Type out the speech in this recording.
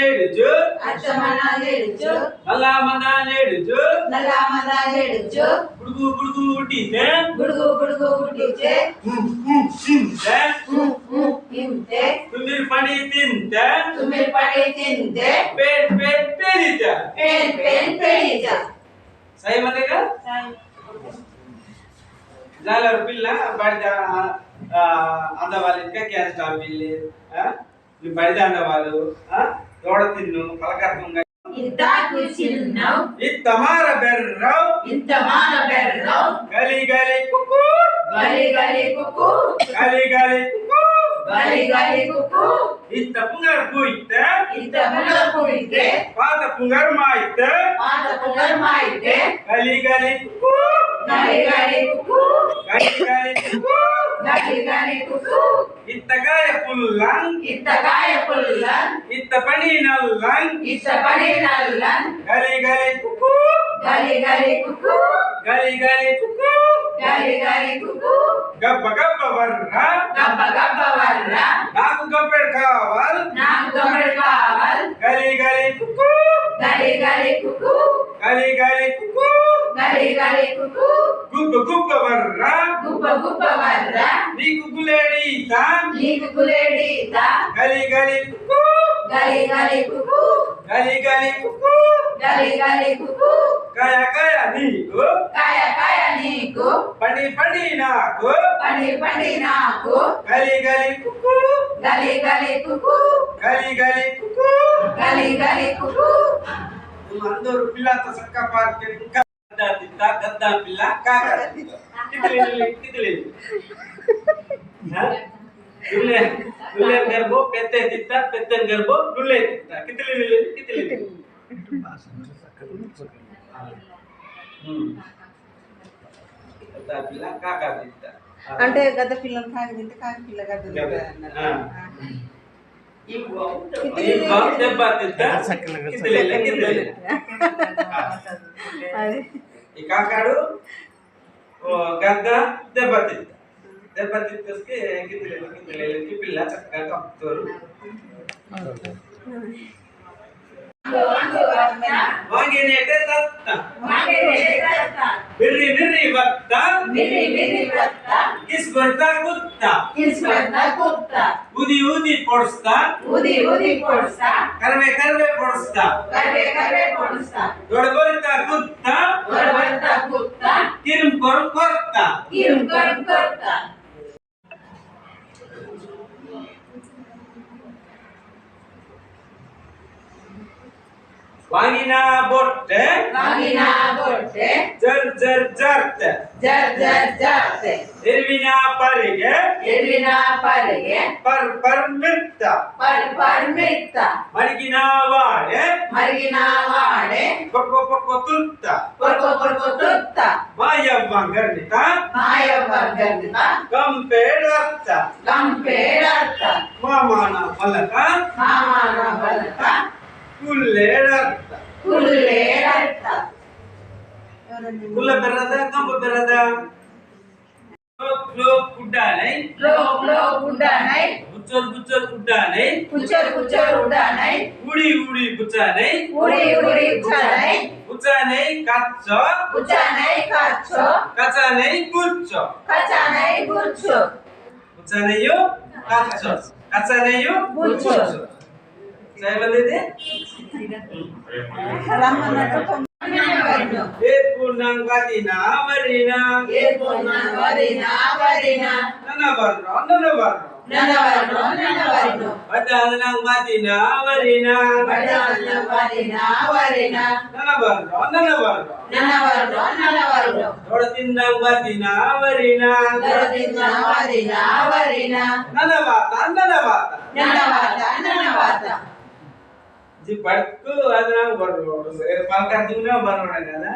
నేడుచు అచ్చమనాలేడుచు నల్లమదానేడుచు నల్లమదాలేడుచు గుడుగు గుడుగు ఉట్టితే గుడుగు గుడుగు ఉట్టితే తింటే తింటే తుమ్మిరి పడి తింటే తుమ్మిరి పడి తింటే పేన్ పేన్ పేనితే పేన్ పేన్ పేనితే సై మతేగా జాలర్ పిల్ల బడిద అందవాళ్ళు ఇంకా క్యాన్ స్టాప్ పిల్లి బడిద అందవాళ్ళు దోడ తిన్ను కలకత్తంగా ఇంతాకు చిన్నవ్ ఇంతమార బెర్రవ్ గలి గలి కుకు గలి గలి కుకు గలి గలి కుకు గలి గలి కుకు ఇంత పుంగర్ పూయితే పాత పుంగర్ మాయితే గలి గలి కుకు గలి గలి కుకు గలి గలి కుకు గలి గలి కుకు ఇత్తగాయ పుల్లం ఇత్త పని నల్లం గలి గలి కుకు గలి గలి కుకు గలి గలి కుకు గలి గలి కుకు గబ్బ గబ్బ వర్ర వర్ర నాకు గబ్బెడు కావాలి గలి గలి కుకు గలి గలి కుకు గలి గలి కుకు గలి గలి కుకు గుబ్బ గుబ్బ వర్ర గుబ్బ వర్ర నీకు గులేడీత గలి గలి కుకు గలి గలి కుకు గలి గలి కుకు గలి గలి కుకు కాయ కాయ నీకు కాయ నీకు పడి పడి నాకు పడి నాకు గలి గలి కుకు గలి గలి కుకు గలి గలి కుకు గలి గలి కుకు అందరూ పిల్లతో సక్క పార్టీ ఇంకా గద్దా పిల్ల కాక కితలి డుల్లే గర్భో పెద్ద తిత్త పెద్ద గర్భో డుల్లే తిత్త కితలి గద్దా పిల్ల కాక తిత్త అంటే గద్ద పిల్లలు కాకి తింటే కాకి పిల్ల గద్ద దెబ్బ తిత్త కితలి ఈ కాకాడు గద్ద దెబ్బ తిత్తకి గిద్దెలకి పిల్ల చక్కగా కప్పుతారు వాంగినేటే తత్త బిర్రి బిర్రి వత్త కిస్కొంత కుత్త ఉది ఉది పొడుస్తా కర్వే కర్వే పొడుస్తా దొడబొరిత కుత్త కిరుం కొరం కొత్త వాంగిన బొట్టె జర్ జర్ జర్తే ఎర్విన పరిగే పర్ పర్ మిర్త మరిగిన వాడే పొక్క పొక్క తుత్త మాయవ్వ గర్నిత గంపేడర్త మామాన మలక కుల్లేడర్త కుల్ల బెర్రద కంప బెర్రద లో కుడ్డానై బుచ్చర్ కుడ్డానై ఉడి బుచ్చానై బుచ్చానై కచ్చానై గుచ్చో బుచ్చానయ్యో కచ్చానయ్యో గుచ్చో సైబందిది ఏ పూర్ణంగతినా వరినా ననవర్రో బదానం మదినా వరినా ననవర్రో దొడ తిన్నం మదినా వరినా ననవాత జి పడుకు అది నాకు బర్రోడు పలక దిగునా బర్రోడే కదా